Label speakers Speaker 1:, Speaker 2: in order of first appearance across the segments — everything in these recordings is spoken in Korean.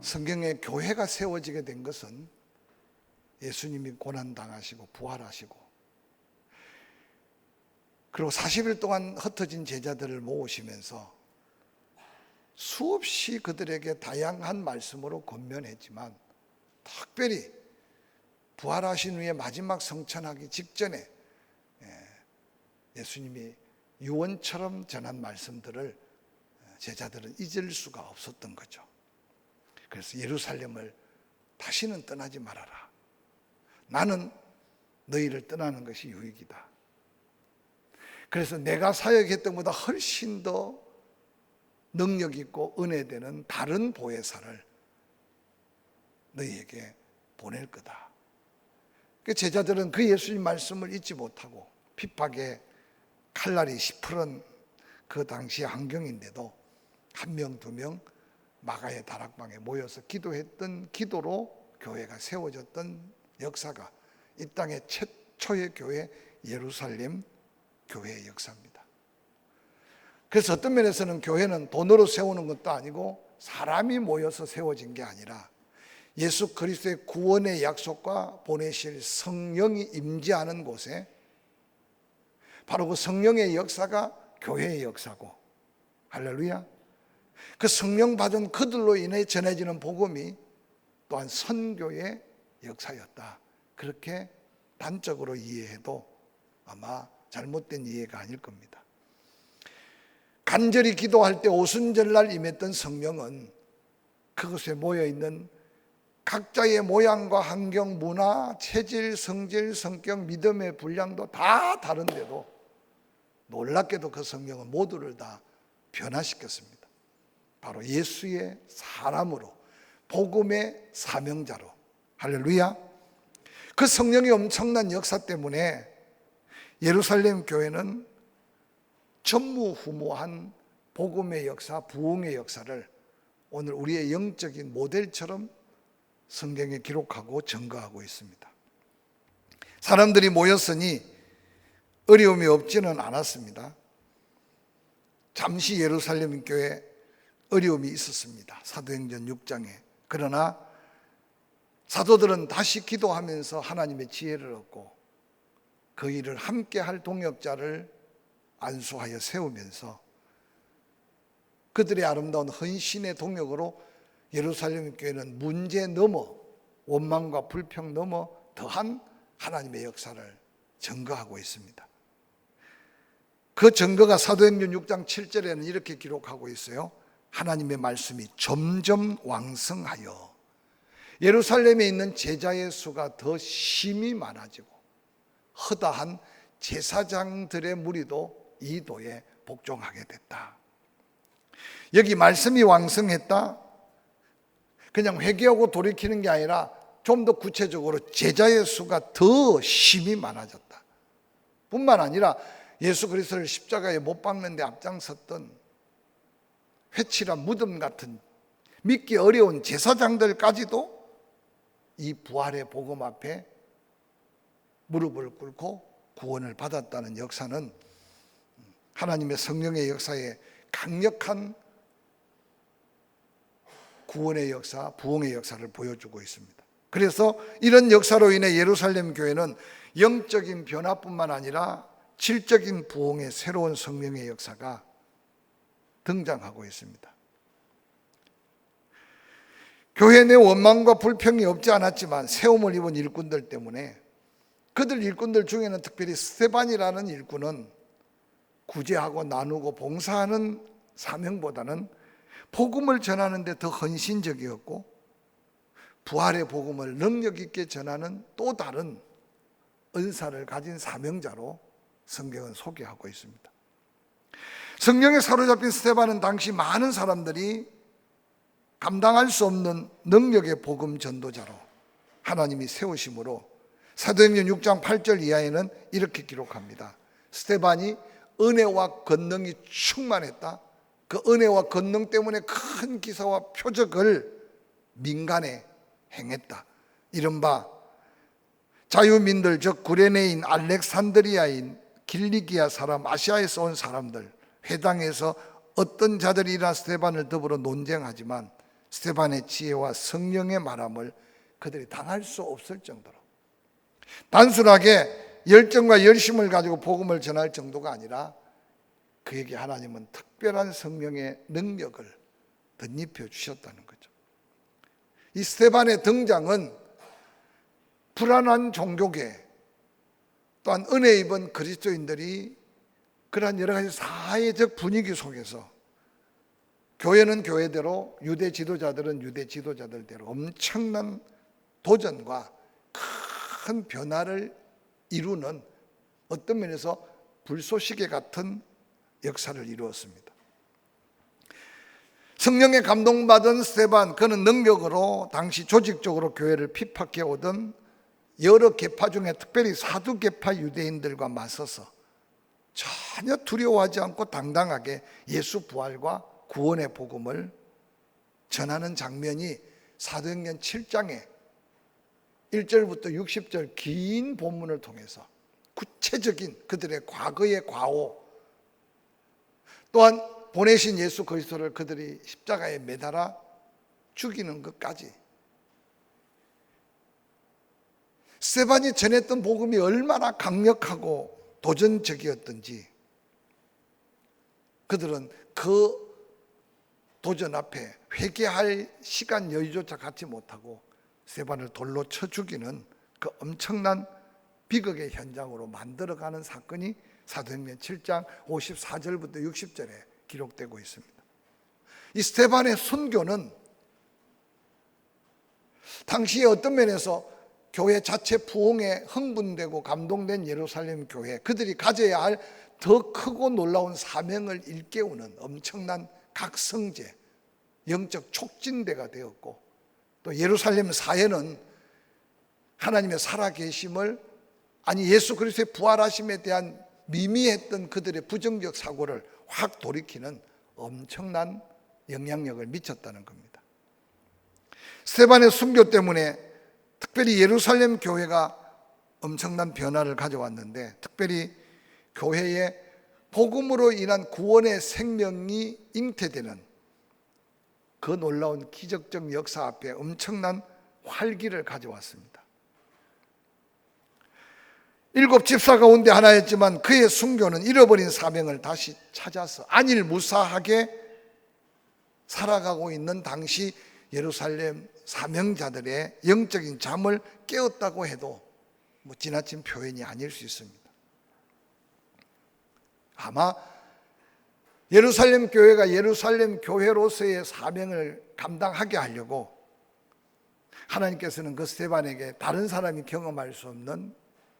Speaker 1: 성경에 교회가 세워지게 된 것은 예수님이 고난당하시고 부활하시고 그리고 40일 동안 흩어진 제자들을 모으시면서 수없이 그들에게 다양한 말씀으로 권면했지만 특별히 부활하신 후에 마지막 성천하기 직전에 예수님이 유언처럼 전한 말씀들을 제자들은 잊을 수가 없었던 거죠. 그래서 예루살렘을 다시는 떠나지 말아라. 나는 너희를 떠나는 것이 유익이다. 그래서 내가 사역했던 것보다 훨씬 더 능력 있고 은혜되는 다른 보혜사를 너희에게 보낼 거다. 제자들은 그 예수님 말씀을 잊지 못하고 핍박에 칼날이 시퍼런 그 당시 환경인데도 한 명, 두 명 마가의 다락방에 모여서 기도했던 기도로 교회가 세워졌던 역사가 이 땅의 최초의 교회 예루살렘 교회의 역사입니다. 그래서 어떤 면에서는 교회는 돈으로 세우는 것도 아니고 사람이 모여서 세워진 게 아니라 예수 그리스도의 구원의 약속과 보내실 성령이 임재하는 곳에 바로 그 성령의 역사가 교회의 역사고, 할렐루야. 그 성령 받은 그들로 인해 전해지는 복음이 또한 선교의 역사였다. 그렇게 단적으로 이해해도 아마 잘못된 이해가 아닐 겁니다. 간절히 기도할 때 오순절날 임했던 성령은 그곳에 모여있는 각자의 모양과 환경, 문화, 체질, 성질, 성격, 믿음의 분량도 다 다른데도 놀랍게도 그 성령은 모두를 다 변화시켰습니다. 바로 예수의 사람으로, 복음의 사명자로. 할렐루야. 그 성령의 엄청난 역사 때문에 예루살렘 교회는 전무후무한 복음의 역사, 부흥의 역사를 오늘 우리의 영적인 모델처럼 성경에 기록하고 증거하고 있습니다. 사람들이 모였으니 어려움이 없지는 않았습니다. 잠시 예루살렘 교회에 어려움이 있었습니다. 사도행전 6장에. 그러나 사도들은 다시 기도하면서 하나님의 지혜를 얻고 그 일을 함께 할 동역자를 안수하여 세우면서 그들의 아름다운 헌신의 동역으로 예루살렘 교회는 문제 넘어 원망과 불평 넘어 더한 하나님의 역사를 증거하고 있습니다. 그 증거가 사도행전 6장 7절에는 이렇게 기록하고 있어요. 하나님의 말씀이 점점 왕성하여 예루살렘에 있는 제자의 수가 더 심히 많아지고 허다한 제사장들의 무리도 이 도에 복종하게 됐다. 여기 말씀이 왕성했다. 그냥 회개하고 돌이키는 게 아니라 좀 더 구체적으로 제자의 수가 더 심히 많아졌다. 뿐만 아니라 예수 그리스도를 십자가에 못 박는 데 앞장섰던 회칠한 무덤 같은 믿기 어려운 제사장들까지도 이 부활의 복음 앞에 무릎을 꿇고 구원을 받았다는 역사는 하나님의 성령의 역사에 강력한 구원의 역사, 부흥의 역사를 보여주고 있습니다. 그래서 이런 역사로 인해 예루살렘 교회는 영적인 변화뿐만 아니라 질적인 부흥의 새로운 성령의 역사가 등장하고 있습니다. 교회 내 원망과 불평이 없지 않았지만 세움을 입은 일꾼들 때문에 그들 일꾼들 중에는 특별히 스데반이라는 일꾼은 구제하고 나누고 봉사하는 사명보다는 복음을 전하는 데 더 헌신적이었고 부활의 복음을 능력 있게 전하는 또 다른 은사를 가진 사명자로 성경은 소개하고 있습니다. 성령에 사로잡힌 스데반은 당시 많은 사람들이 감당할 수 없는 능력의 복음 전도자로 하나님이 세우심으로 사도행전 6장 8절 이하에는 이렇게 기록합니다. 스데반이 은혜와 권능이 충만했다. 그 은혜와 권능 때문에 큰 기사와 표적을 민간에 행했다. 이른바 자유민들 즉 구레네인, 알렉산드리아인, 길리기아 사람, 아시아에서 온 사람들 회당에서 어떤 자들이나 스데반을 더불어 논쟁하지만 스데반의 지혜와 성령의 말함을 그들이 당할 수 없을 정도로, 단순하게 열정과 열심을 가지고 복음을 전할 정도가 아니라 그에게 하나님은 특별한 성령의 능력을 덧입혀 주셨다는 거죠. 이 스데반의 등장은 불안한 종교계, 또한 은혜 입은 그리스도인들이 그러한 여러 가지 사회적 분위기 속에서 교회는 교회대로, 유대 지도자들은 유대 지도자들대로 엄청난 도전과 큰 변화를 이루는, 어떤 면에서 불쏘시개 같은 역사를 이루었습니다. 성령에 감동받은 스데반, 그는 능력으로 당시 조직적으로 교회를 핍박해 오던 여러 계파 중에 특별히 사두계파 유대인들과 맞서서 전혀 두려워하지 않고 당당하게 예수 부활과 구원의 복음을 전하는 장면이 사도행전 7장에 1절부터 60절 긴 본문을 통해서 구체적인 그들의 과거의 과오, 또한 보내신 예수 그리스도를 그들이 십자가에 매달아 죽이는 것까지, 스데반이 전했던 복음이 얼마나 강력하고 도전적이었던지 그들은 그 도전 앞에 회개할 시간 여유조차 갖지 못하고 스데반을 돌로 쳐 죽이는 그 엄청난 비극의 현장으로 만들어가는 사건이 사도행전 7장 54절부터 60절에 기록되고 있습니다. 이 스데반의 순교는 당시에 어떤 면에서 교회 자체 부흥에 흥분되고 감동된 예루살렘 교회, 그들이 가져야 할 더 크고 놀라운 사명을 일깨우는 엄청난 각성제, 영적 촉진대가 되었고, 또 예루살렘 사회는 하나님의 살아계심을, 아니 예수 그리스도의 부활하심에 대한 미미했던 그들의 부정적 사고를 확 돌이키는 엄청난 영향력을 미쳤다는 겁니다. 스데반의 순교 때문에 특별히 예루살렘 교회가 엄청난 변화를 가져왔는데, 특별히 교회에 복음으로 인한 구원의 생명이 잉태되는 그 놀라운 기적적 역사 앞에 엄청난 활기를 가져왔습니다. 7 집사 가운데 하나였지만 그의 순교는 잃어버린 사명을 다시 찾아서 안일무사하게 살아가고 있는 당시 예루살렘 사명자들의 영적인 잠을 깨웠다고 해도 지나친 표현이 아닐 수 있습니다. 아마 예루살렘 교회가 예루살렘 교회로서의 사명을 감당하게 하려고 하나님께서는 그 스데반에게 다른 사람이 경험할 수 없는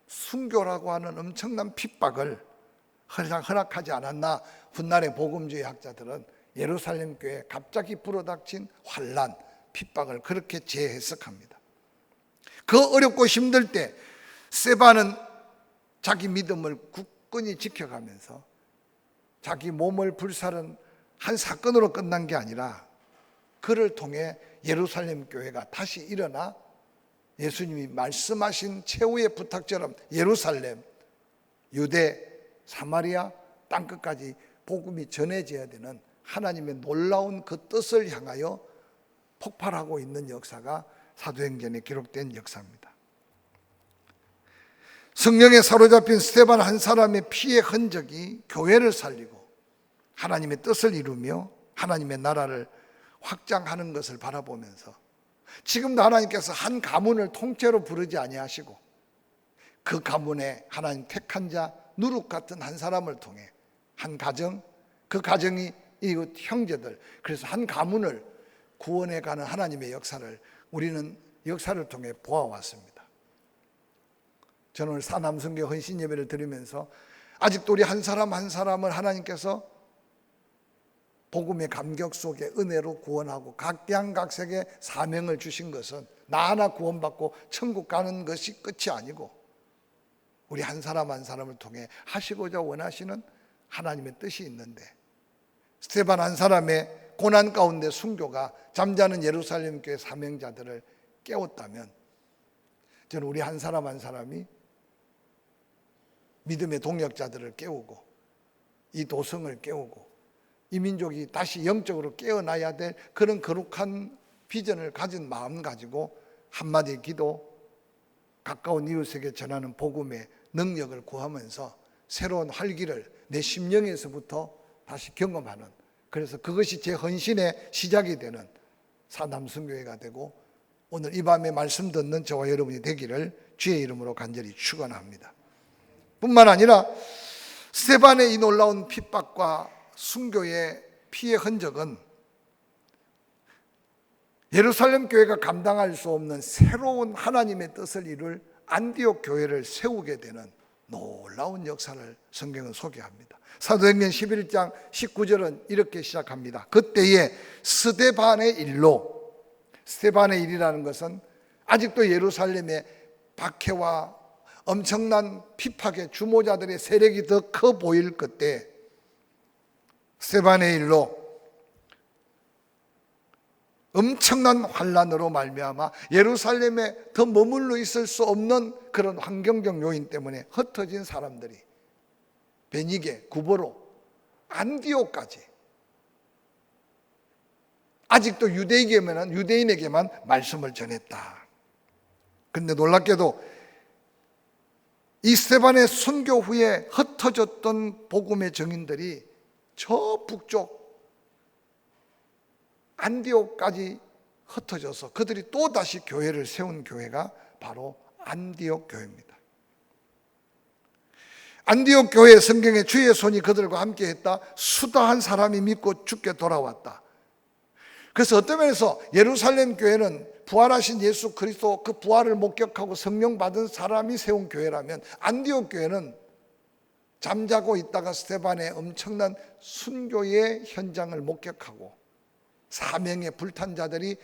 Speaker 1: 순교라고 하는 엄청난 핍박을 허락하지 않았나. 훗날의 복음주의 학자들은 예루살렘 교회에 갑자기 불어닥친 환난, 핍박을 그렇게 재해석합니다. 그 어렵고 힘들 때 스데반은 자기 믿음을 굳건히 지켜가면서 자기 몸을 불사른 한 사건으로 끝난 게 아니라 그를 통해 예루살렘 교회가 다시 일어나 예수님이 말씀하신 최후의 부탁처럼 예루살렘, 유대, 사마리아 땅끝까지 복음이 전해져야 되는 하나님의 놀라운 그 뜻을 향하여 폭발하고 있는 역사가 사도행전에 기록된 역사입니다. 성령에 사로잡힌 스데반 한 사람의 피의 흔적이 교회를 살리고 하나님의 뜻을 이루며 하나님의 나라를 확장하는 것을 바라보면서 지금도 하나님께서 한 가문을 통째로 부르지 아니하시고 그 가문에 하나님 택한 자 누룩 같은 한 사람을 통해 한 가정, 그 가정이 이웃 형제들, 그래서 한 가문을 구원해가는 하나님의 역사를 우리는 역사를 통해 보아왔습니다. 저는 오늘 사남성교 헌신 예배를 드리면서 아직도 우리 한 사람 한 사람을 하나님께서 복음의 감격 속에 은혜로 구원하고 각양각색의 사명을 주신 것은 나 하나 구원받고 천국 가는 것이 끝이 아니고 우리 한 사람 한 사람을 통해 하시고자 원하시는 하나님의 뜻이 있는데, 스데반 한 사람의 고난 가운데 순교가 잠자는 예루살렘 교회 사명자들을 깨웠다면 저는 우리 한 사람 한 사람이 믿음의 동역자들을 깨우고 이 도성을 깨우고 이 민족이 다시 영적으로 깨어나야 될 그런 거룩한 비전을 가진 마음 가지고 한마디 기도, 가까운 이웃에게 전하는 복음의 능력을 구하면서 새로운 활기를 내 심령에서부터 다시 경험하는, 그래서 그것이 제 헌신의 시작이 되는 사남성교회가 되고 오늘 이 밤에 말씀 듣는 저와 여러분이 되기를 주의 이름으로 간절히 축원합니다. 뿐만 아니라 스데반의 이 놀라운 핍박과 순교의 피의 흔적은 예루살렘 교회가 감당할 수 없는 새로운 하나님의 뜻을 이룰 안디옥 교회를 세우게 되는 놀라운 역사를 성경은 소개합니다. 사도행전 11장 19절은 이렇게 시작합니다. 그때에 스데반의 일로, 스데반의 일이라는 것은 아직도 예루살렘의 박해와 엄청난 핍박의 주모자들의 세력이 더 커 보일 그때 스데반의 일로 엄청난 환란으로 말미암아 예루살렘에 더 머물러 있을 수 없는 그런 환경적 요인 때문에 흩어진 사람들이 베니게, 구버로, 안디옥까지 아직도 유대인에게만 말씀을 전했다. 그런데 놀랍게도 이 스데반의 순교 후에 흩어졌던 복음의 증인들이 저 북쪽 안디옥까지 흩어져서 그들이 또다시 교회를 세운 교회가 바로 안디옥 교회입니다. 안디옥 교회 성경에 주의 손이 그들과 함께 했다. 수다한 사람이 믿고 죽게 돌아왔다. 그래서 어떤 면에서 예루살렘 교회는 부활하신 예수 그리스도 그 부활을 목격하고 성령 받은 사람이 세운 교회라면 안디옥 교회는 잠자고 있다가 스데반의 엄청난 순교의 현장을 목격하고 사명에 불탄 자들이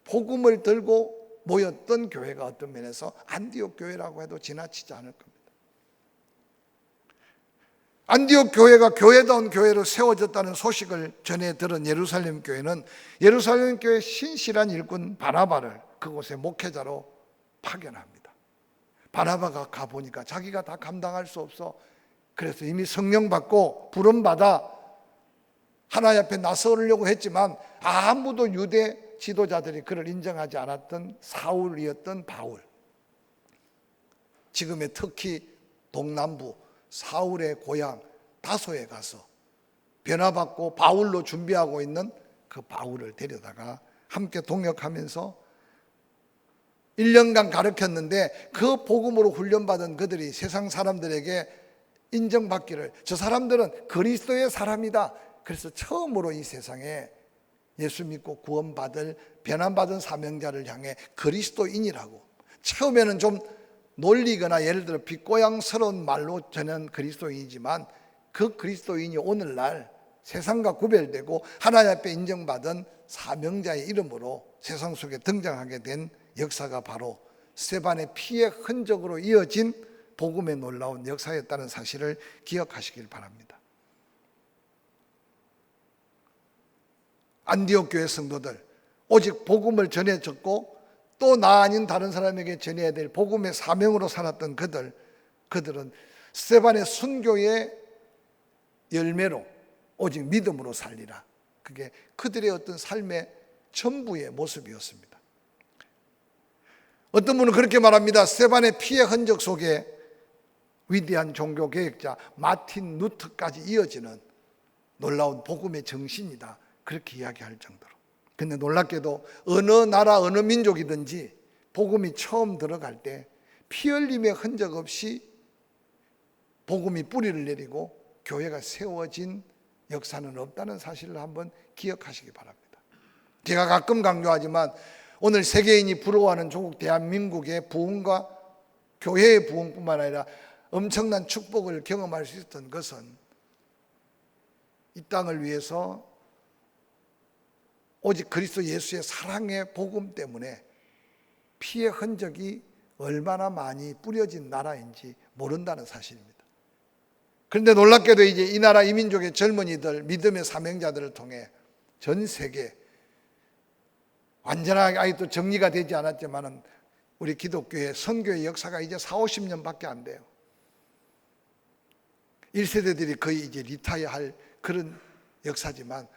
Speaker 1: 복음을 들고 모였던 교회가 어떤 면에서 안디옥 교회라고 해도 지나치지 않을 겁니다. 안디옥 교회가 교회다운 교회로 세워졌다는 소식을 전해 들은 예루살렘 교회는 예루살렘 교회 신실한 일꾼 바나바를 그곳에 목회자로 파견합니다. 바나바가 가보니까 자기가 다 감당할 수 없어. 그래서 이미 성령 받고 부름 받아 하나님 앞에 나서려고 했지만 아무도 유대 지도자들이 그를 인정하지 않았던 사울이었던 바울, 지금의 터키 동남부 사울의 고향 다소에 가서 변화받고 바울로 준비하고 있는 그 바울을 데려다가 함께 동역하면서 1년간 가르쳤는데 그 복음으로 훈련받은 그들이 세상 사람들에게 인정받기를, 저 사람들은 그리스도의 사람이다. 그래서 처음으로 이 세상에 예수 믿고 구원받을 변환받은 사명자를 향해 그리스도인이라고, 처음에는 좀 놀리거나 예를 들어 빗고양스러운 말로 전한 그리스도인이지만 그 그리스도인이 오늘날 세상과 구별되고 하나님 앞에 인정받은 사명자의 이름으로 세상 속에 등장하게 된 역사가 바로 스데반의 피의 흔적으로 이어진 복음의 놀라운 역사였다는 사실을 기억하시길 바랍니다. 안디옥 교회 성도들, 오직 복음을 전해졌고 또 나 아닌 다른 사람에게 전해야 될 복음의 사명으로 살았던 그들은 스데반의 순교의 열매로 오직 믿음으로 살리라. 그게 그들의 어떤 삶의 전부의 모습이었습니다. 어떤 분은 그렇게 말합니다. 스데반의 피의 흔적 속에 위대한 종교 개혁자 마틴 루터까지 이어지는 놀라운 복음의 정신이다. 그렇게 이야기할 정도로. 근데 놀랍게도 어느 나라 어느 민족이든지 복음이 처음 들어갈 때 피 흘림의 흔적 없이 복음이 뿌리를 내리고 교회가 세워진 역사는 없다는 사실을 한번 기억하시기 바랍니다. 제가 가끔 강조하지만 오늘 세계인이 부러워하는 조국 대한민국의 부흥과 교회의 부흥뿐만 아니라 엄청난 축복을 경험할 수 있었던 것은 이 땅을 위해서 오직 그리스도 예수의 사랑의 복음 때문에 피의 흔적이 얼마나 많이 뿌려진 나라인지 모른다는 사실입니다. 그런데 놀랍게도 이제 이 나라 이 민족의 젊은이들, 믿음의 사명자들을 통해 전 세계, 완전하게 아직도 정리가 되지 않았지만 우리 기독교의 선교의 역사가 이제 40-50년밖에 안 돼요. 1세대들이 거의 이제 리타이어할 그런 역사지만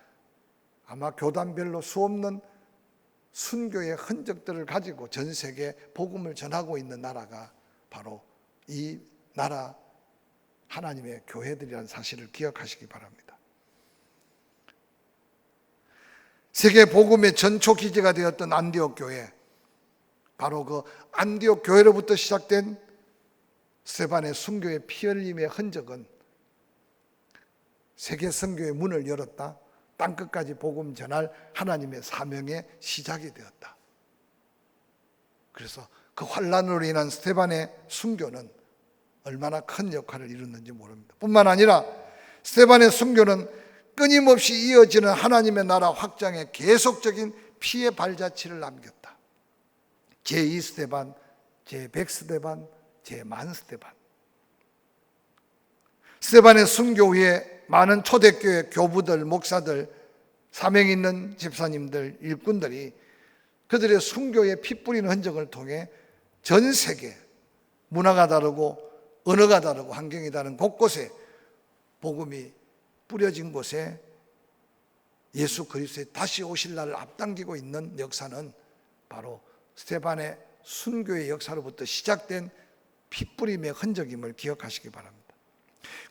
Speaker 1: 아마 교단별로 수없는 순교의 흔적들을 가지고 전 세계에 복음을 전하고 있는 나라가 바로 이 나라 하나님의 교회들이라는 사실을 기억하시기 바랍니다. 세계 복음의 전초 기지가 되었던 안디옥 교회, 바로 그 안디옥 교회로부터 시작된 스데반의 순교의 피 흘림의 흔적은 세계 선교의 문을 열었다. 땅끝까지 복음 전할 하나님의 사명의 시작이 되었다. 그래서 그 환란으로 인한 스데반의 순교는 얼마나 큰 역할을 이뤘는지 모릅니다. 뿐만 아니라 스데반의 순교는 끊임없이 이어지는 하나님의 나라 확장에 계속적인 피의 발자취를 남겼다. 제2 스데반, 제100 스데반, 제10,000 스데반. 스데반의 순교 후에 많은 초대교회 교부들, 목사들, 사명 있는 집사님들, 일꾼들이 그들의 순교의 피 뿌리는 흔적을 통해 전 세계, 문화가 다르고 언어가 다르고 환경이 다른 곳곳에 복음이 뿌려진 곳에 예수 그리스도의 다시 오실 날을 앞당기고 있는 역사는 바로 스데반의 순교의 역사로부터 시작된 피뿌림의 흔적임을 기억하시기 바랍니다.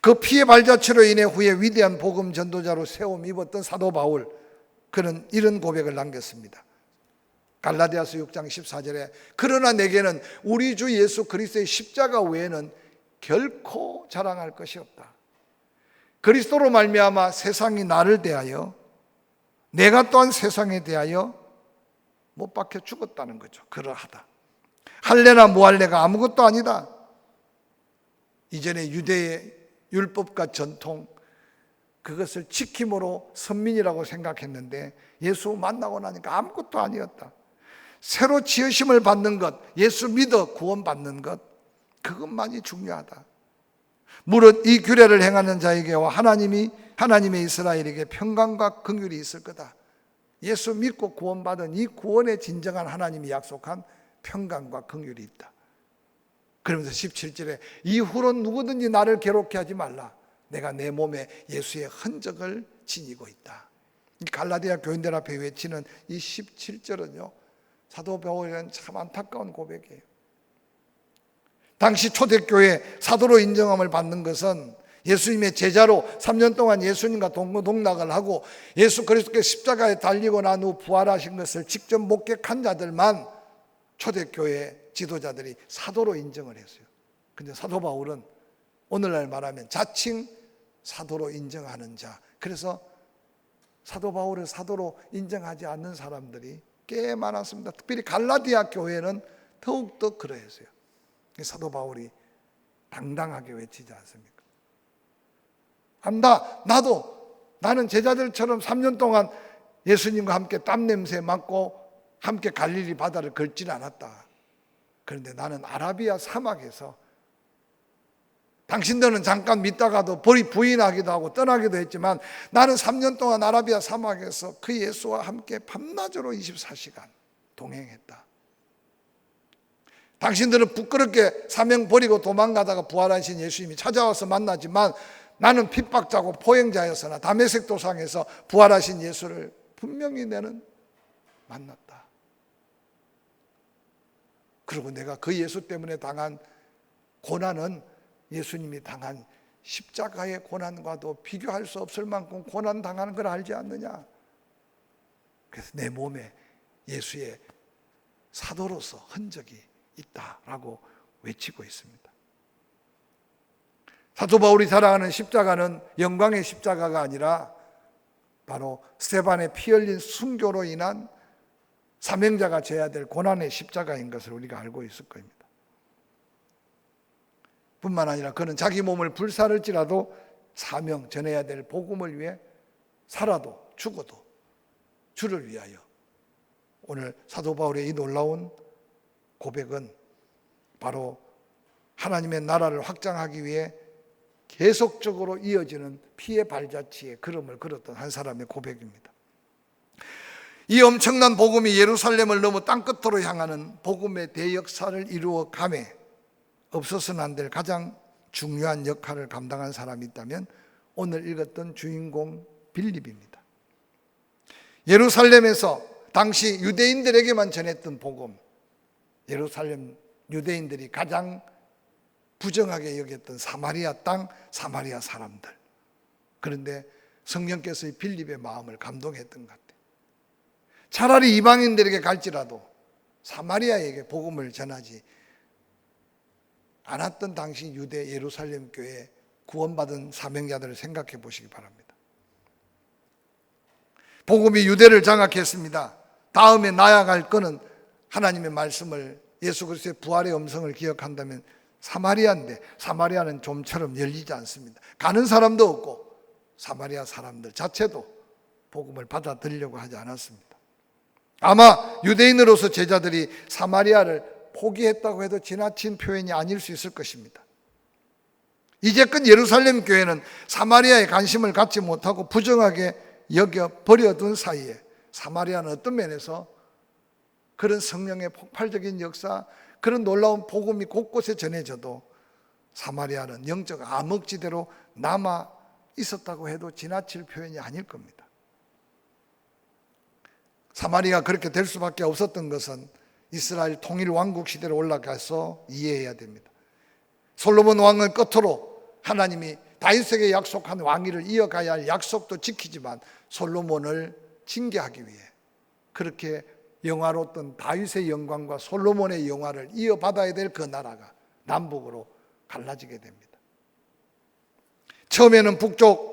Speaker 1: 그 피의 발자취로 인해 후에 위대한 복음 전도자로 세움 입었던 사도 바울, 그는 이런 고백을 남겼습니다. 갈라디아서 6장 14절에 그러나 내게는 우리 주 예수 그리스도의 십자가 외에는 결코 자랑할 것이 없다. 그리스도로 말미암아 세상이 나를 대하여, 내가 또한 세상에 대하여 못 박혀 죽었다는 거죠. 그러하다. 할례나 무할례가 아무것도 아니다. 이전에 유대의 율법과 전통, 그것을 지킴으로 선민이라고 생각했는데 예수 만나고 나니까 아무것도 아니었다. 새로 지으심을 받는 것, 예수 믿어 구원받는 것, 그것만이 중요하다. 무릇 이 규례를 행하는 자에게와 하나님의 이스라엘에게 평강과 긍휼이 있을 거다. 예수 믿고 구원받은 이 구원의 진정한 하나님이 약속한 평강과 긍휼이 있다. 그러면서 17절에 이후로 누구든지 나를 괴롭게 하지 말라. 내가 내 몸에 예수의 흔적을 지니고 있다. 갈라디아 교인들 앞에 외치는 이 17절은요, 사도 바울에는 참 안타까운 고백이에요. 당시 초대교회 사도로 인정함을 받는 것은 예수님의 제자로 3년 동안 예수님과 동고동락을 하고 예수 그리스도께 십자가에 달리고 난 후 부활하신 것을 직접 목격한 자들만 초대교회 지도자들이 사도로 인정을 했어요. 근데 사도 바울은 오늘날 말하면 자칭 사도로 인정하는 자. 그래서 사도 바울을 사도로 인정하지 않는 사람들이 꽤 많았습니다. 특별히 갈라디아 교회는 더욱더 그러했어요. 사도 바울이 당당하게 외치지 않습니까? 안다. 나는 제자들처럼 3년 동안 예수님과 함께 땀 냄새 맡고 함께 갈릴리 바다를 걷지는 않았다. 그런데 나는 아라비아 사막에서 당신들은 잠깐 믿다가도 부인하기도 하고 떠나기도 했지만 나는 3년 동안 아라비아 사막에서 그 예수와 함께 밤낮으로 24시간 동행했다. 당신들은 부끄럽게 사명 버리고 도망가다가 부활하신 예수님이 찾아와서 만나지만 나는 핍박자고 포행자였으나 다메섹 도상에서 부활하신 예수를 분명히 나는 만났다. 그리고 내가 그 예수 때문에 당한 고난은 예수님이 당한 십자가의 고난과도 비교할 수 없을 만큼 고난 당하는 걸 알지 않느냐. 그래서 내 몸에 예수의 사도로서 흔적이 있다라고 외치고 있습니다. 사도 바울이 살아가는 십자가는 영광의 십자가가 아니라 바로 스데반의 피 흘린 순교로 인한 사명자가 져야 될 고난의 십자가인 것을 우리가 알고 있을 겁니다. 뿐만 아니라 그는 자기 몸을 불사를지라도 사명 전해야 될 복음을 위해 살아도 죽어도 주를 위하여. 오늘 사도 바울의 이 놀라운 고백은 바로 하나님의 나라를 확장하기 위해 계속적으로 이어지는 피의 발자취의 걸음을 걸었던 한 사람의 고백입니다. 이 엄청난 복음이 예루살렘을 넘어 땅끝으로 향하는 복음의 대역사를 이루어 가매 없어서는 안 될 가장 중요한 역할을 감당한 사람이 있다면 오늘 읽었던 주인공 빌립입니다. 예루살렘에서 당시 유대인들에게만 전했던 복음, 예루살렘 유대인들이 가장 부정하게 여겼던 사마리아 땅, 사마리아 사람들. 그런데 성령께서 이 빌립의 마음을 감동했던 것 같아요. 차라리 이방인들에게 갈지라도 사마리아에게 복음을 전하지 않았던 당시 유대 예루살렘 교회 구원받은 사명자들을 생각해 보시기 바랍니다. 복음이 유대를 장악했습니다. 다음에 나아갈 것은 하나님의 말씀을, 예수 그리스도의 부활의 음성을 기억한다면 사마리아인데, 사마리아는 좀처럼 열리지 않습니다. 가는 사람도 없고 사마리아 사람들 자체도 복음을 받아들이려고 하지 않았습니다. 아마 유대인으로서 제자들이 사마리아를 포기했다고 해도 지나친 표현이 아닐 수 있을 것입니다. 이제껏 예루살렘 교회는 사마리아에 관심을 갖지 못하고 부정하게 여겨 버려둔 사이에 사마리아는 어떤 면에서 그런 성령의 폭발적인 역사, 그런 놀라운 복음이 곳곳에 전해져도 사마리아는 영적 암흑지대로 남아 있었다고 해도 지나칠 표현이 아닐 겁니다. 사마리아가 그렇게 될 수밖에 없었던 것은 이스라엘 통일 왕국 시대로 올라가서 이해해야 됩니다. 솔로몬 왕을 끝으로 하나님이 다윗에게 약속한 왕위를 이어가야 할 약속도 지키지만 솔로몬을 징계하기 위해 그렇게 영화로웠던 다윗의 영광과 솔로몬의 영화를 이어받아야 될 그 나라가 남북으로 갈라지게 됩니다. 처음에는 북쪽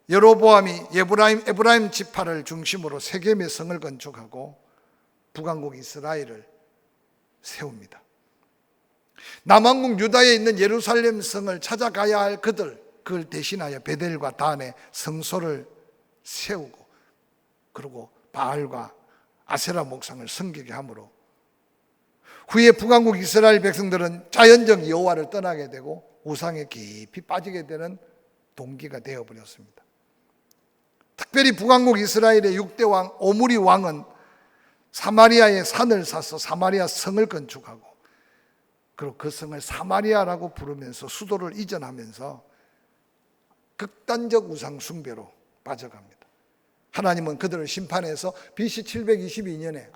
Speaker 1: 여로보암이 에브라임 지파를 중심으로 세 개의 성을 건축하고 북왕국 이스라엘을 세웁니다. 남왕국 유다에 있는 예루살렘 성을 찾아가야 할 그걸 대신하여 베델과 단에 성소를 세우고, 그리고 바알과 아세라 목상을 섬기게 하므로 후에 북왕국 이스라엘 백성들은 자연적 여호와를 떠나게 되고 우상에 깊이 빠지게 되는 동기가 되어버렸습니다. 특별히 북왕국 이스라엘의 6대 왕 오므리 왕은 사마리아의 산을 사서 사마리아 성을 건축하고, 그리고 그 성을 사마리아라고 부르면서 수도를 이전하면서 극단적 우상 숭배로 빠져갑니다. 하나님은 그들을 심판해서 BC 722년에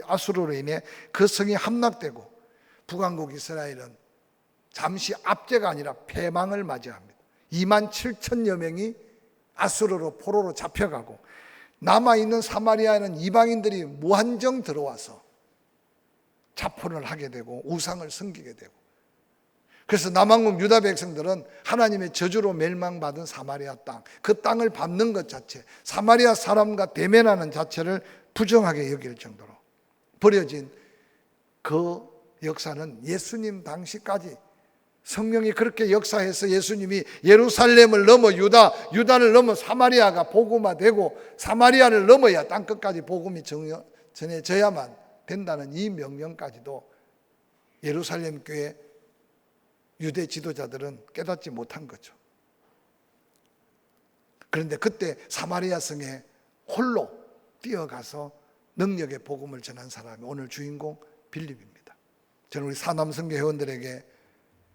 Speaker 1: 아수르로 인해 그 성이 함락되고 북왕국 이스라엘은 잠시 압제가 아니라 패망을 맞이합니다. 27,000여 명이 아수르로 포로로 잡혀가고 남아있는 사마리아에는 이방인들이 무한정 들어와서 자포를 하게 되고 우상을 섬기게 되고, 그래서 남왕국 유다 백성들은 하나님의 저주로 멸망받은 사마리아 땅, 그 땅을 밟는 것 자체, 사마리아 사람과 대면하는 자체를 부정하게 여길 정도로 버려진 그 역사는 예수님 당시까지 성령이 그렇게 역사해서 예수님이 예루살렘을 넘어 유다를 넘어 사마리아가 복음화되고 사마리아를 넘어야 땅끝까지 복음이 전해져야만 된다는 이 명령까지도 예루살렘 교회 유대 지도자들은 깨닫지 못한 거죠. 그런데 그때 사마리아 성에 홀로 뛰어가서 능력의 복음을 전한 사람이 오늘 주인공 빌립입니다. 저는 우리 사남성교 회원들에게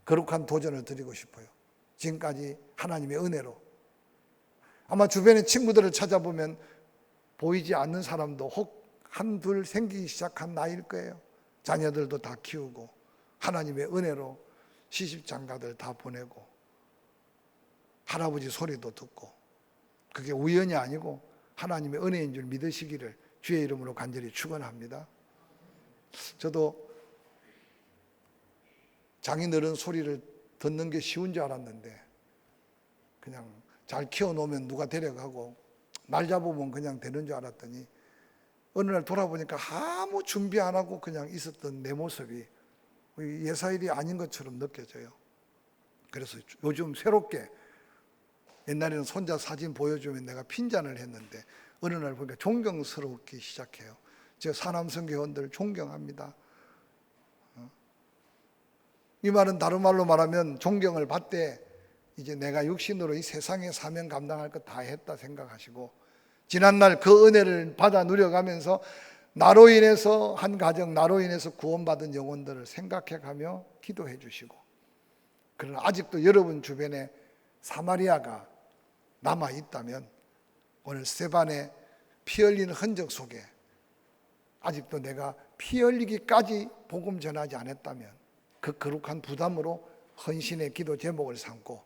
Speaker 1: 거룩한 도전을 드리고 싶어요. 지금까지 하나님의 은혜로 아마 주변의 친구들을 찾아보면 보이지 않는 사람도 혹 한둘 생기기 시작한 나이일 거예요. 자녀들도 다 키우고 하나님의 은혜로 시집장가들 다 보내고 할아버지 소리도 듣고, 그게 우연이 아니고 하나님의 은혜인 줄 믿으시기를 주의 이름으로 간절히 축원합니다. 저도 장인어른 소리를 듣는 게 쉬운 줄 알았는데 그냥 잘 키워놓으면 누가 데려가고 날 잡으면 그냥 되는 줄 알았더니 어느 날 돌아보니까 아무 준비 안 하고 그냥 있었던 내 모습이 예사일이 아닌 것처럼 느껴져요. 그래서 요즘 새롭게, 옛날에는 손자 사진 보여주면 내가 핀잔을 했는데 어느 날 보니까 존경스럽기 시작해요. 제가 사남성교원들 존경합니다. 이 말은 다른 말로 말하면 존경을 받되 이제 내가 육신으로 이 세상의 사명 감당할 것 다 했다 생각하시고, 지난날 그 은혜를 받아 누려가면서 나로 인해서 한 가정, 나로 인해서 구원받은 영혼들을 생각해가며 기도해 주시고, 그러나 아직도 여러분 주변에 사마리아가 남아 있다면 오늘 스데반의 피 흘리는 흔적 속에 아직도 내가 피 흘리기까지 복음 전하지 않았다면 그 거룩한 부담으로 헌신의 기도 제목을 삼고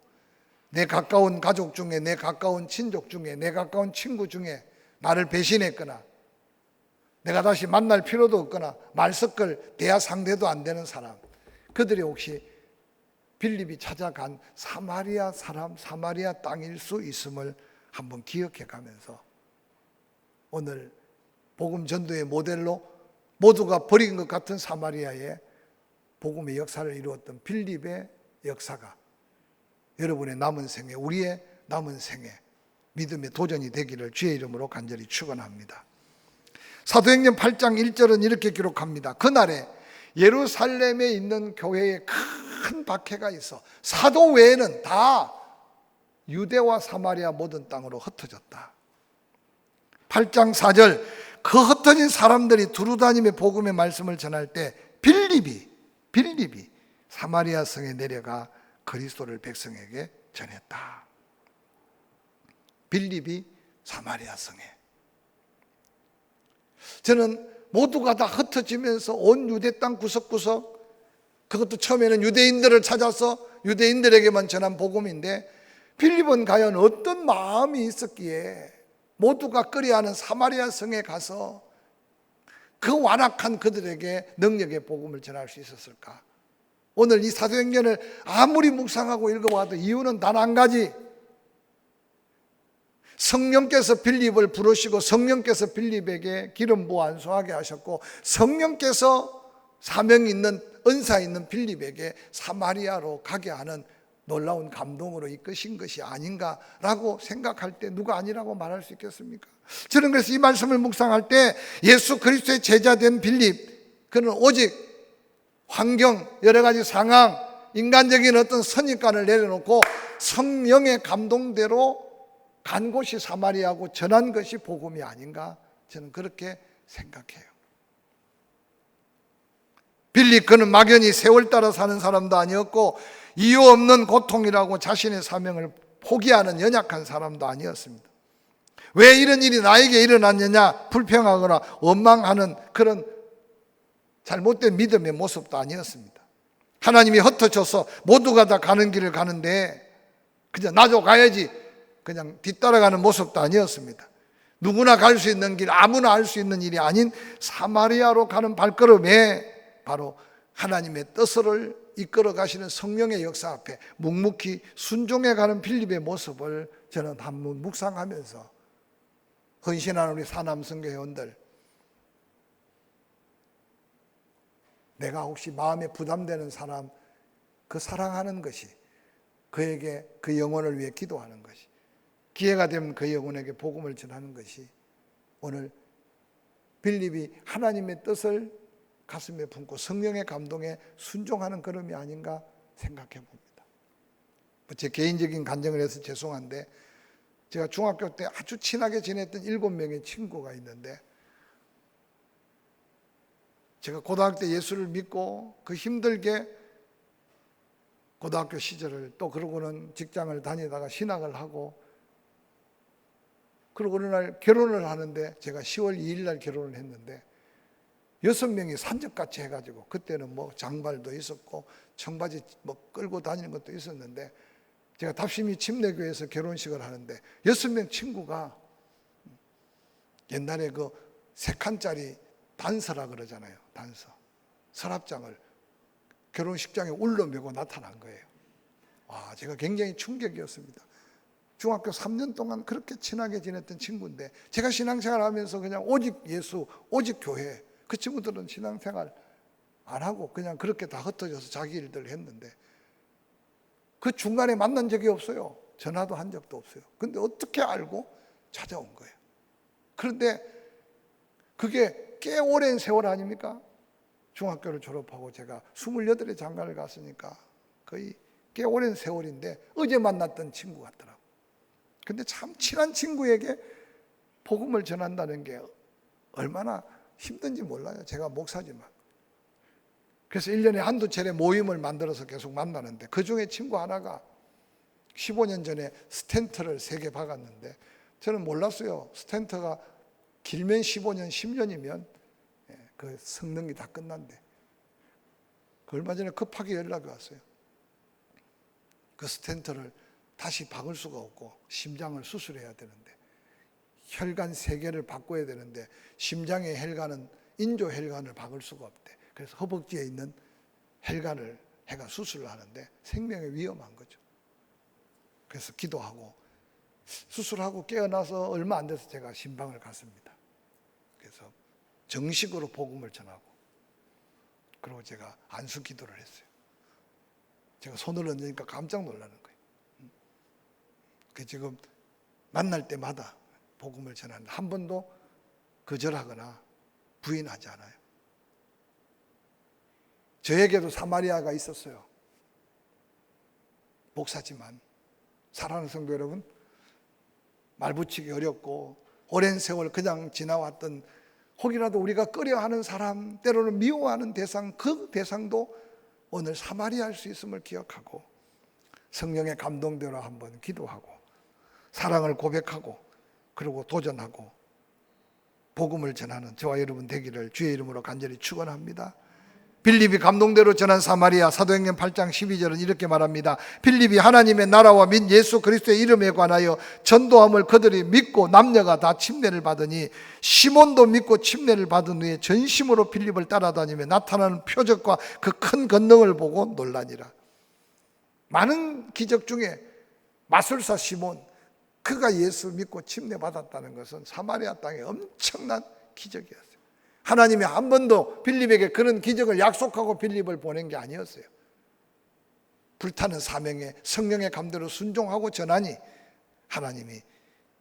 Speaker 1: 내 가까운 가족 중에, 내 가까운 친족 중에, 내 가까운 친구 중에 나를 배신했거나 내가 다시 만날 필요도 없거나 말 섞을 대화 상대도 안 되는 사람, 그들이 혹시 빌립이 찾아간 사마리아 사람, 사마리아 땅일 수 있음을 한번 기억해 가면서 오늘 복음 전도의 모델로 모두가 버린 것 같은 사마리아의 복음의 역사를 이루었던 빌립의 역사가 여러분의 남은 생에, 우리의 남은 생에 믿음의 도전이 되기를 주의 이름으로 간절히 축원합니다. 사도행전 8장 1절은 이렇게 기록합니다. 그날에 예루살렘에 있는 교회에 큰 박해가 있어 사도 외에는 다 유대와 사마리아 모든 땅으로 흩어졌다. 8장 4절, 그 흩어진 사람들이 두루다니며 복음의 말씀을 전할 때 빌립이 사마리아 성에 내려가 그리스도를 백성에게 전했다. 빌립이 사마리아 성에. 저는 모두가 다 흩어지면서 온 유대 땅 구석구석, 그것도 처음에는 유대인들을 찾아서 유대인들에게만 전한 복음인데 빌립은 과연 어떤 마음이 있었기에 모두가 끄려하는 사마리아 성에 가서 그 완악한 그들에게 능력의 복음을 전할 수 있었을까? 오늘 이 사도행전을 아무리 묵상하고 읽어봐도 이유는 단 한 가지. 성령께서 빌립을 부르시고 성령께서 빌립에게 기름 부어 안수하게 하셨고 성령께서 사명 있는 은사 있는 빌립에게 사마리아로 가게 하는 놀라운 감동으로 이끄신 것이 아닌가라고 생각할 때 누가 아니라고 말할 수 있겠습니까? 저는 그래서 이 말씀을 묵상할 때 예수 그리스도의 제자된 빌립, 그는 오직 환경, 여러 가지 상황, 인간적인 어떤 선입관을 내려놓고 성령의 감동대로 간 곳이 사마리아고 전한 것이 복음이 아닌가, 저는 그렇게 생각해요. 빌립, 그는 막연히 세월 따라 사는 사람도 아니었고 이유 없는 고통이라고 자신의 사명을 포기하는 연약한 사람도 아니었습니다. 왜 이런 일이 나에게 일어났느냐 불평하거나 원망하는 그런 잘못된 믿음의 모습도 아니었습니다. 하나님이 흩어져서 모두가 다 가는 길을 가는데 그냥 나도 가야지 그냥 뒤따라가는 모습도 아니었습니다. 누구나 갈 수 있는 길, 아무나 할 수 있는 일이 아닌 사마리아로 가는 발걸음에 바로 하나님의 뜻을 이끌어 가시는 성령의 역사 앞에 묵묵히 순종해 가는 빌립의 모습을 저는 한번 묵상하면서 헌신하는 우리 사남성교 회원들, 내가 혹시 마음에 부담되는 사람, 그 사랑하는 것이, 그에게 그 영혼을 위해 기도하는 것이, 기회가 되면 그 영혼에게 복음을 전하는 것이 오늘 빌립이 하나님의 뜻을 가슴에 품고 성령의 감동에 순종하는 걸음이 아닌가 생각해 봅니다. 제 개인적인 간증을 해서 죄송한데 제가 중학교 때 아주 친하게 지냈던 7명의 친구가 있는데 제가 고등학교 때 예수를 믿고 그 힘들게 고등학교 시절을 또 그러고는 직장을 다니다가 신학을 하고 그리고 어느 날 결혼을 하는데 제가 10월 2일 날 결혼을 했는데 6명이 산적같이 해가지고 그때는 뭐 장발도 있었고 청바지 뭐 끌고 다니는 것도 있었는데 제가 답심이 침례교회에서 결혼식을 하는데 6명 친구가 옛날에 그 3칸짜리 단서라 그러잖아요. 단서. 서랍장을 결혼식장에 울러매고 나타난 거예요. 와, 제가 굉장히 충격이었습니다. 중학교 3년 동안 그렇게 친하게 지냈던 친구인데 제가 신앙생활 하면서 그냥 오직 예수, 오직 교회, 그 친구들은 신앙생활 안 하고 그냥 그렇게 다 흩어져서 자기 일들을 했는데 그 중간에 만난 적이 없어요. 전화도 한 적도 없어요. 근데 어떻게 알고 찾아온 거예요. 그런데 그게 꽤 오랜 세월 아닙니까? 중학교를 졸업하고 제가 28에 장가를 갔으니까 거의 꽤 오랜 세월인데 어제 만났던 친구 같더라고요. 근데 참 친한 친구에게 복음을 전한다는 게 얼마나 힘든지 몰라요. 제가 목사지만. 그래서 1년에 한두 차례 모임을 만들어서 계속 만나는데 그 중에 친구 하나가 15년 전에 스텐트를 3개 박았는데 저는 몰랐어요. 스텐트가 길면 15년, 10년이면 그 성능이 다 끝난대. 얼마 전에 급하게 연락이 왔어요. 그 스텐트를 다시 박을 수가 없고 심장을 수술해야 되는데 혈관 3개를 바꿔야 되는데 심장의 혈관은 인조 혈관을 박을 수가 없대. 그래서 허벅지에 있는 혈관을 해가 수술을 하는데 생명에 위험한 거죠. 그래서 기도하고 수술하고 깨어나서 얼마 안 돼서 제가 신방을 갔습니다. 그래서 정식으로 복음을 전하고 그리고 제가 안수 기도를 했어요. 제가 손을 얹으니까 깜짝 놀라는 거예요. 그 지금 만날 때마다 복음을 전하는데 한 번도 거절하거나 부인하지 않아요. 저에게도 사마리아가 있었어요. 목사지만 사랑하는 성도 여러분, 말 붙이기 어렵고 오랜 세월 그냥 지나왔던 혹이라도 우리가 꺼려하는 사람, 때로는 미워하는 대상, 그 대상도 오늘 사마리아일 수 있음을 기억하고 성령의 감동대로 한번 기도하고 사랑을 고백하고 그리고 도전하고 복음을 전하는 저와 여러분 되기를 주의 이름으로 간절히 축원합니다. 빌립이 감동대로 전한 사마리아, 사도행전 8장 12절은 이렇게 말합니다. 빌립이 하나님의 나라와 민 예수 그리스도의 이름에 관하여 전도함을 그들이 믿고 남녀가 다 침례를 받으니 시몬도 믿고 침례를 받은 후에 전심으로 빌립을 따라다니며 나타나는 표적과 그 큰 권능을 보고 놀라니라. 많은 기적 중에 마술사 시몬, 그가 예수 믿고 침례 받았다는 것은 사마리아 땅에 엄청난 기적이었어요. 하나님이 한 번도 빌립에게 그런 기적을 약속하고 빌립을 보낸 게 아니었어요. 불타는 사명에 성령의 감대로 순종하고 전하니 하나님이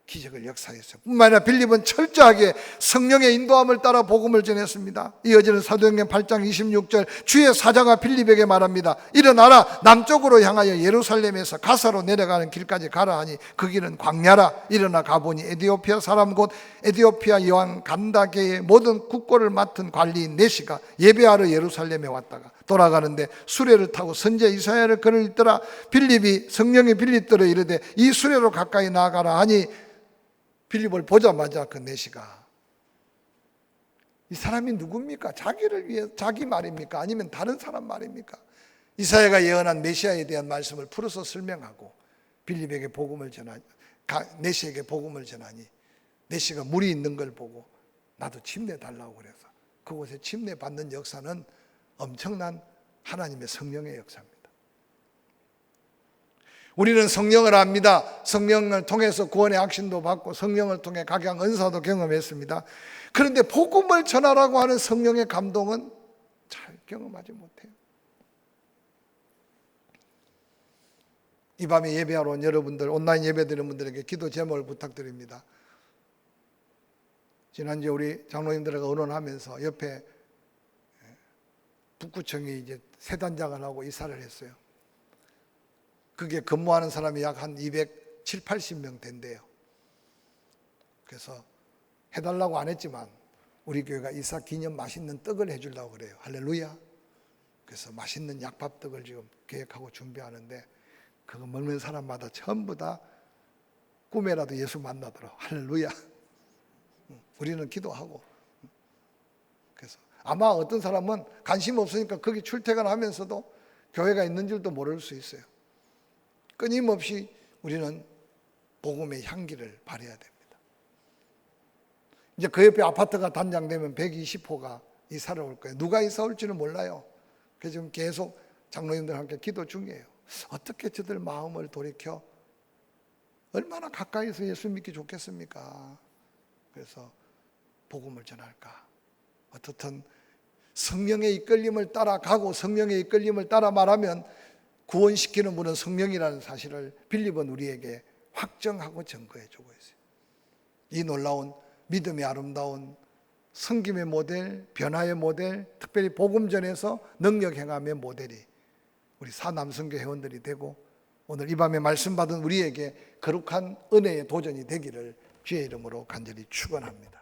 Speaker 1: 기적을 역사했어요. 뿐만 아니라 빌립은 철저하게 성령의 인도함을 따라 복음을 전했습니다. 이어지는 사도행전 8장 26절 주의 사자가 빌립에게 말합니다. 일어나라, 남쪽으로 향하여 예루살렘에서 가사로 내려가는 길까지 가라 하니 그 길은 광야라. 일어나 가보니 에디오피아 사람 곧 에디오피아 여왕 간다게의 모든 국고를 맡은 관리인 네시가 예배하러 예루살렘에 왔다가 돌아가는데 수레를 타고 선지자 이사야를 그를 읽더라. 빌립이 성령이 빌립더러 이르되 이 수레로 가까이 나아가라 하니 빌립을 보자마자 그 네시가 이 사람이 누굽니까? 자기를 위해 자기 말입니까? 아니면 다른 사람 말입니까? 이사야가 예언한 메시아에 대한 말씀을 풀어서 설명하고 빌립에게 복음을 전하니 네시에게 복음을 전하니 네시가 물이 있는 걸 보고 나도 침례 달라고 그래서 그곳에 침례 받는 역사는 엄청난 하나님의 성령의 역사입니다. 우리는 성령을 압니다. 성령을 통해서 구원의 확신도 받고 성령을 통해 각양 은사도 경험했습니다. 그런데 복음을 전하라고 하는 성령의 감동은 잘 경험하지 못해요. 이 밤에 예배하러 온 여러분들, 온라인 예배드리는 분들에게 기도 제목을 부탁드립니다. 지난주에 우리 장로님들과 의논하면서 옆에 북구청이 이제 새 단장을 하고 이사를 했어요. 그게 근무하는 사람이 약 한 270, 80명 된대요. 그래서 해달라고 안 했지만 우리 교회가 이사 기념 맛있는 떡을 해주려고 그래요. 할렐루야. 그래서 맛있는 약밥떡을 지금 계획하고 준비하는데 그거 먹는 사람마다 전부 다 꿈에라도 예수 만나더라. 할렐루야. 우리는 기도하고. 그래서 아마 어떤 사람은 관심 없으니까 거기 출퇴근하면서도 교회가 있는 줄도 모를 수 있어요. 끊임없이 우리는 복음의 향기를 발해야 됩니다. 이제 그 옆에 아파트가 단장되면 120호가 이사를 올 거예요. 누가 이사 올지는 몰라요. 그래서 지금 계속 장로님들과 함께 기도 중이에요. 어떻게 저들 마음을 돌이켜 얼마나 가까이서 예수 믿기 좋겠습니까? 그래서 복음을 전할까? 어떻든 성령의 이끌림을 따라가고 성령의 이끌림을 따라 말하면 구원시키는 분은 성령이라는 사실을 빌립은 우리에게 확정하고 증거해 주고 있어요. 이 놀라운 믿음의 아름다운 섬김의 모델, 변화의 모델, 특별히 복음전에서 능력 행함의 모델이 우리 사남성교 회원들이 되고 오늘 이 밤에 말씀 받은 우리에게 거룩한 은혜의 도전이 되기를 주의 이름으로 간절히 축원합니다.